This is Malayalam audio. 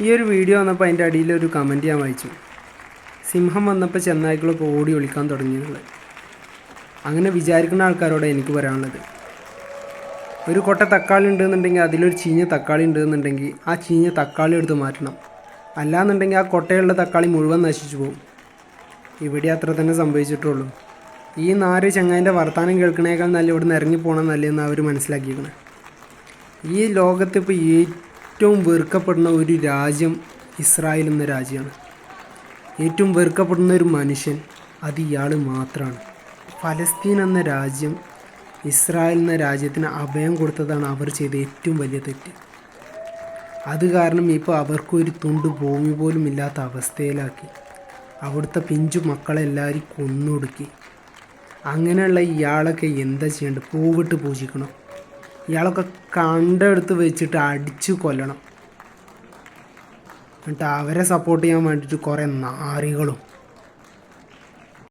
ഈ ഒരു വീഡിയോ വന്നപ്പോൾ അതിൻ്റെ അടിയിലൊരു കമൻറ്റ് ഞാൻ വായിച്ചു. സിംഹം വന്നപ്പോൾ ചെന്നായ്ക്കളൊക്കെ ഓടി ഒളിക്കാൻ തുടങ്ങിയുള്ളത്. അങ്ങനെ വിചാരിക്കുന്ന ആൾക്കാരോട് എനിക്ക് പറയാനുള്ളത്, ഒരു കൊട്ട തക്കാളി ഉണ്ടെന്നുണ്ടെങ്കിൽ അതിലൊരു ചീഞ്ഞ തക്കാളി ഉണ്ടെന്നുണ്ടെങ്കിൽ ആ ചീഞ്ഞ തക്കാളി എടുത്ത് മാറ്റണം. അല്ലാന്നുണ്ടെങ്കിൽ ആ കൊട്ടയുള്ള തക്കാളി മുഴുവൻ നശിച്ചു പോകും. ഇവിടെ അത്ര തന്നെ സംഭവിച്ചിട്ടുള്ളൂ. ഈ 4 ചങ്ങായിൻ്റെ വർത്തമാനം കേൾക്കണേക്കാൾ നല്ല ഇവിടെ നിന്ന് ഇറങ്ങിപ്പോകണം നല്ലതെന്ന് അവർ മനസ്സിലാക്കിയിരിക്കണം. ഈ ലോകത്തിപ്പോൾ ഏറ്റവും വെറുക്കപ്പെടുന്ന ഒരു രാജ്യം ഇസ്രായേൽ എന്ന രാജ്യമാണ്. ഏറ്റവും വെറുക്കപ്പെടുന്ന ഒരു മനുഷ്യൻ അത് ഇയാൾ മാത്രമാണ്. ഫലസ്തീൻ എന്ന രാജ്യം ഇസ്രായേൽ എന്ന രാജ്യത്തിന് അഭയം കൊടുത്തതാണ് അവർ ചെയ്ത ഏറ്റവും വലിയ തെറ്റ്. അത് കാരണം ഇപ്പോൾ അവർക്കൊരു തുണ്ട് ഭൂമി പോലും ഇല്ലാത്ത അവസ്ഥയിലാക്കി. അവിടുത്തെ പിഞ്ചു മക്കളെല്ലാവരും കൊന്നൊടുക്കി. അങ്ങനെയുള്ള ഇയാളൊക്കെ എന്താ ചെയ്യേണ്ടത്? പൂവിട്ട് പൂജിക്കണം. ഇയാളൊക്കെ കണ്ടെടുത്ത് വെച്ചിട്ട് അടിച്ചു കൊല്ലണം. എന്നിട്ട് അവരെ സപ്പോർട്ട് ചെയ്യാൻ വേണ്ടിയിട്ട് കുറേ നാറികളും